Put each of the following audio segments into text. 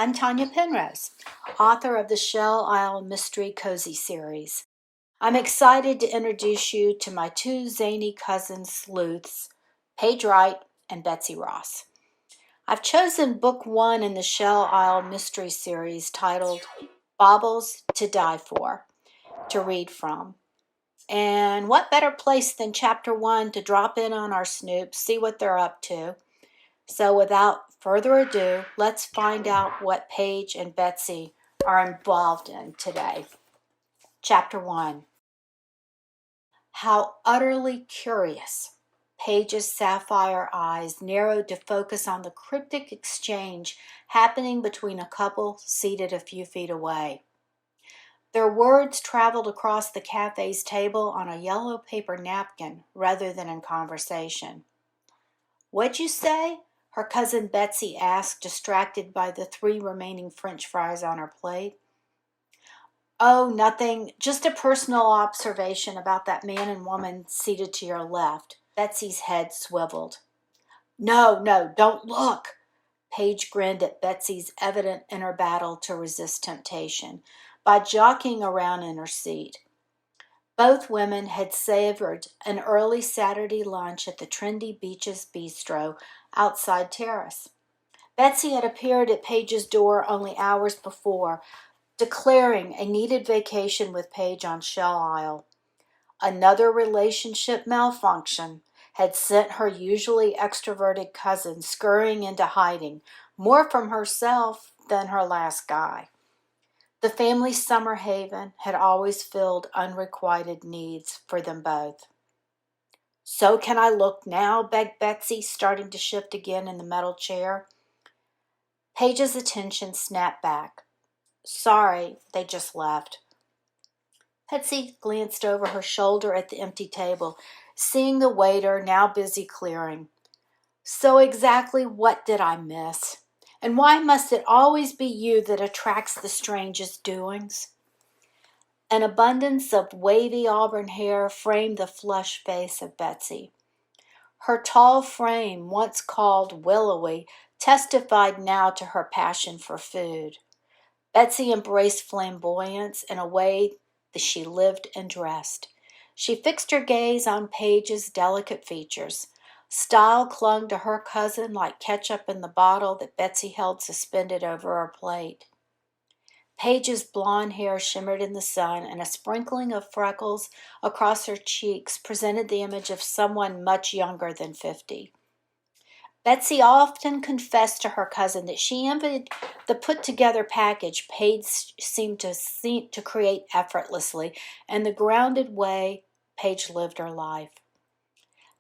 I'm Tonya Penrose, author of the Shell Isle Mystery Cozy series. I'm excited to introduce you to my two zany cousin sleuths, Paige Wright and Betsy Ross. I've chosen book one in the Shell Isle Mystery series titled Baubles to Die For to read from. And what better place than chapter one to drop in on our snoops, see what they're up to. So without further ado, let's find out what Paige and Betsy are involved in today. Chapter 1. How utterly curious. Paige's sapphire eyes narrowed to focus on the cryptic exchange happening between a couple seated a few feet away. Their words traveled across the cafe's table on a yellow paper napkin rather than in conversation. "What'd you say?" her cousin Betsy asked, distracted by the 3 remaining French fries on her plate. "Oh, nothing. Just a personal observation about that man and woman seated to your left." Betsy's head swiveled. No, don't look." Paige grinned at Betsy's evident inner battle to resist temptation by jockeying around in her seat. Both women had savored an early Saturday lunch at the trendy Beaches Bistro outside Terrace. Betsy had appeared at Paige's door only hours before, declaring a needed vacation with Paige on Shell Isle. Another relationship malfunction had sent her usually extroverted cousin scurrying into hiding, more from herself than her last guy. The family's summer haven had always filled unrequited needs for them both. "So can I look now?" begged Betsy, starting to shift again in the metal chair. Paige's attention snapped back. "Sorry, they just left." Betsy glanced over her shoulder at the empty table, seeing the waiter now busy clearing. "So exactly what did I miss? And why must it always be you that attracts the strangest doings?" An abundance of wavy auburn hair framed the flushed face of Betsy. Her tall frame, once called willowy, testified now to her passion for food. Betsy embraced flamboyance in a way that she lived and dressed. She fixed her gaze on Paige's delicate features. Style clung to her cousin like ketchup in the bottle that Betsy held suspended over her plate. Paige's blonde hair shimmered in the sun, and a sprinkling of freckles across her cheeks presented the image of someone much younger than 50. Betsy often confessed to her cousin that she envied the put-together package Paige seemed to create effortlessly and the grounded way Paige lived her life.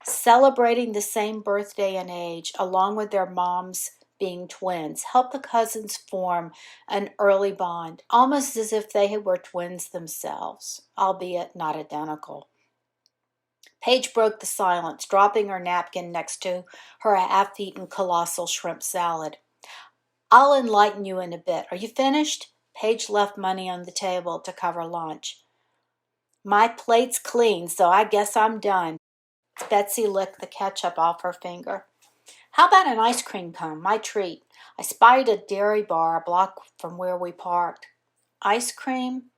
Celebrating the same birthday and age, along with their moms being twins, helped the cousins form an early bond, almost as if they were twins themselves, albeit not identical. Paige broke the silence, dropping her napkin next to her half-eaten colossal shrimp salad. "I'll enlighten you in a bit. Are you finished?" Paige left money on the table to cover lunch. "My plate's clean, so I guess I'm done." Betsy licked the ketchup off her finger. "How about an ice cream cone? My treat. I spied a dairy bar a block from where we parked." "Ice cream?"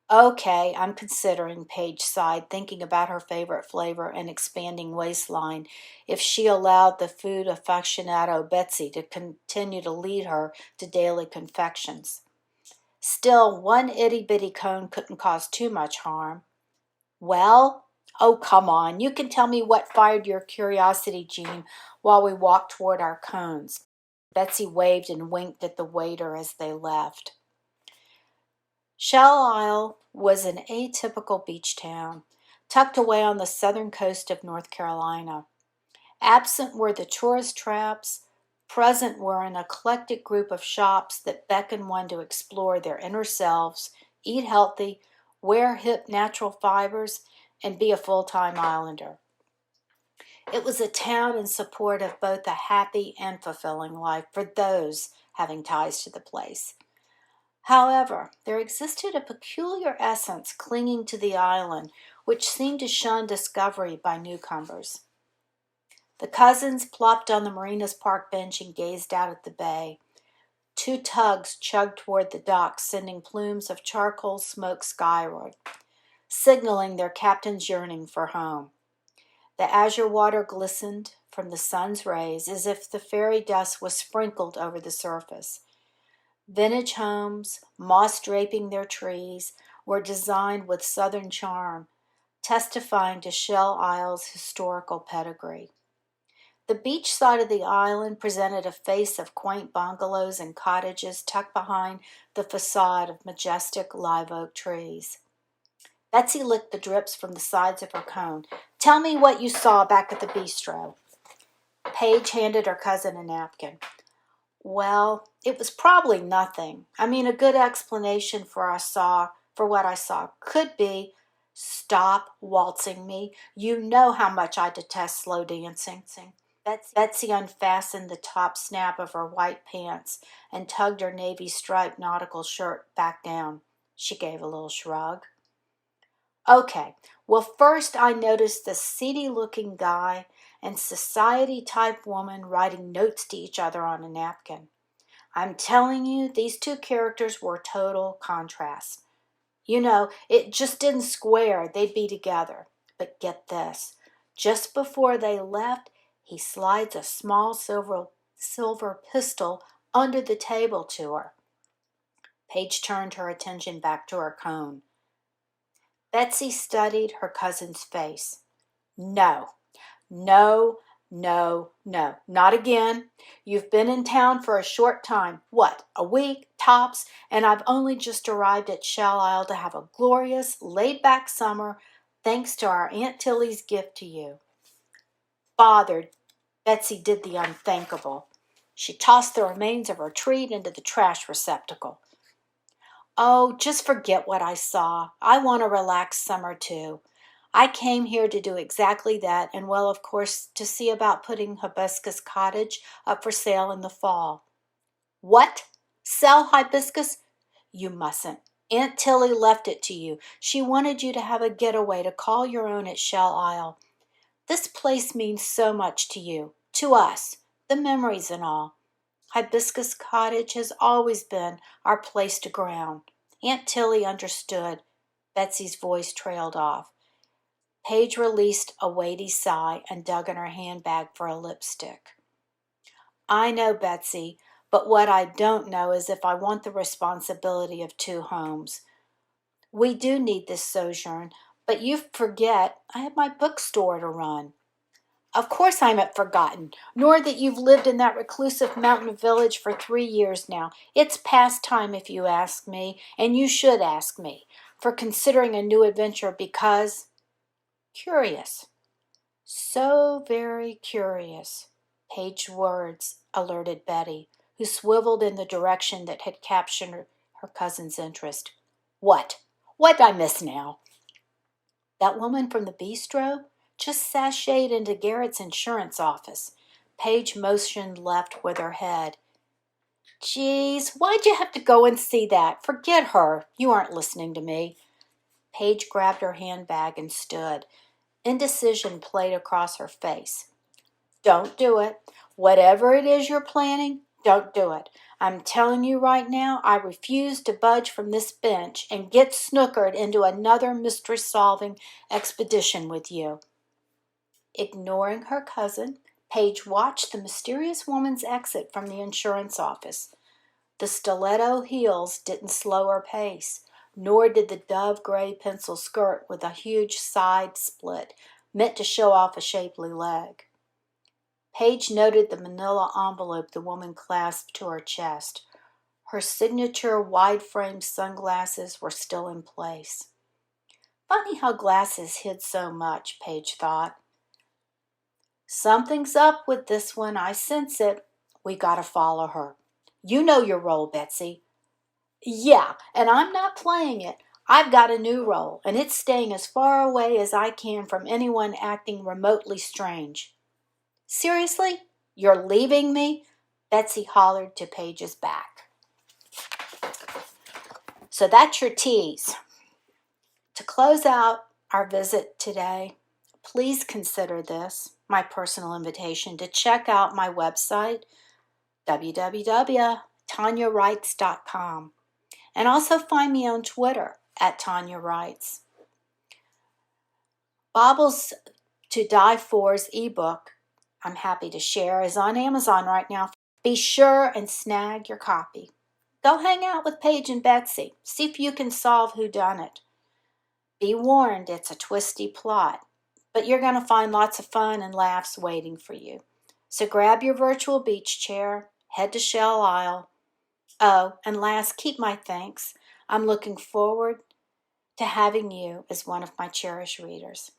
"Okay, I'm considering," Paige sighed, thinking about her favorite flavor and expanding waistline if she allowed the food aficionado Betsy to continue to lead her to daily confections. Still, one itty-bitty cone couldn't cause too much harm. "Well?" "Oh, come on. You can tell me what fired your curiosity gene while we walked toward our cones." Betsy waved and winked at the waiter as they left. Shell Isle was an atypical beach town, tucked away on the southern coast of North Carolina. Absent were the tourist traps, present were an eclectic group of shops that beckon one to explore their inner selves, eat healthy, wear hip natural fibers, and be a full-time islander. It was a town in support of both a happy and fulfilling life for those having ties to the place. However, there existed a peculiar essence clinging to the island which seemed to shun discovery by newcomers. The cousins plopped on the marina's park bench and gazed out at the bay. Two tugs chugged toward the dock, sending plumes of charcoal smoke skyward, signaling their captain's yearning for home. The azure water glistened from the sun's rays as if the fairy dust was sprinkled over the surface. Vintage homes, moss draping their trees, were designed with southern charm, testifying to Shell Isle's historical pedigree. The beach side of the island presented a face of quaint bungalows and cottages tucked behind the facade of majestic live oak trees. Betsy licked the drips from the sides of her cone. "Tell me what you saw back at the bistro." Paige handed her cousin a napkin. "Well, it was probably nothing. I mean, a good explanation for what I saw could be—" "Stop waltzing me. You know how much I detest slow dancing." Betsy unfastened the top snap of her white pants and tugged her navy striped nautical shirt back down. She gave a little shrug. "Okay, well, first I noticed the seedy-looking guy and society-type woman writing notes to each other on a napkin. I'm telling you, these two characters were total contrasts. You know, it just didn't square they'd be together. But get this, just before they left, he slides a small silver pistol under the table to her." Paige turned her attention back to her cone. Betsy studied her cousin's face. "No, no, no, no, not again. You've been in town for a short time. What, a week, tops, and I've only just arrived at Shell Isle to have a glorious, laid-back summer, thanks to our Aunt Tilly's gift to you." Bothered, Betsy did the unthinkable. She tossed the remains of her treat into the trash receptacle. "Oh, just forget what I saw. I want a relaxed summer, too. I came here to do exactly that, and well, of course, to see about putting Hibiscus Cottage up for sale in the fall." "What? Sell Hibiscus? You mustn't. Aunt Tilly left it to you. She wanted you to have a getaway to call your own at Shell Isle. This place means so much to you, to us, the memories and all. Hibiscus Cottage has always been our place to ground. Aunt Tilly understood." Betsy's voice trailed off. Paige released a weighty sigh and dug in her handbag for a lipstick. "I know, Betsy, but what I don't know is if I want the responsibility of two homes. We do need this sojourn, but you forget I have my bookstore to run." "Of course I haven't forgotten, nor that you've lived in that reclusive mountain village for 3 years now. It's past time, if you ask me, and you should ask me, for considering a new adventure because—" "Curious. So very curious." Paige's words alerted Betty, who swiveled in the direction that had captured her cousin's interest. "What? What'd I miss now?" "That woman from the bistro just sashayed into Garrett's insurance office." Paige motioned left with her head. "Geez, why'd you have to go and see that? Forget her. You aren't listening to me." Paige grabbed her handbag and stood. Indecision played across her face. "Don't do it. Whatever it is you're planning, don't do it. I'm telling you right now, I refuse to budge from this bench and get snookered into another mystery-solving expedition with you." Ignoring her cousin, Paige watched the mysterious woman's exit from the insurance office. The stiletto heels didn't slow her pace, nor did the dove-gray pencil skirt with a huge side split meant to show off a shapely leg. Paige noted the manila envelope the woman clasped to her chest. Her signature wide-framed sunglasses were still in place. Funny how glasses hid so much, Paige thought. "Something's up with this one, I sense it. We gotta follow her. You know your role, Betsy." "Yeah, and I'm not playing it. I've got a new role, and it's staying as far away as I can from anyone acting remotely strange." "Seriously? You're leaving me?" Betsy hollered to Paige's back. "So that's your tease. To close out our visit today, please consider this my personal invitation to check out my website, www TonyaWrites.com. And also find me on Twitter at Tonya Writes. Baubles to Die For's ebook, I'm happy to share, is on Amazon right now. Be sure and snag your copy. Go hang out with Paige and Betsy. See if you can solve whodunit. Be warned, it's a twisty plot, but you're going to find lots of fun and laughs waiting for you. So grab your virtual beach chair, head to Shell Isle. Oh, and last, keep my thanks. I'm looking forward to having you as one of my cherished readers.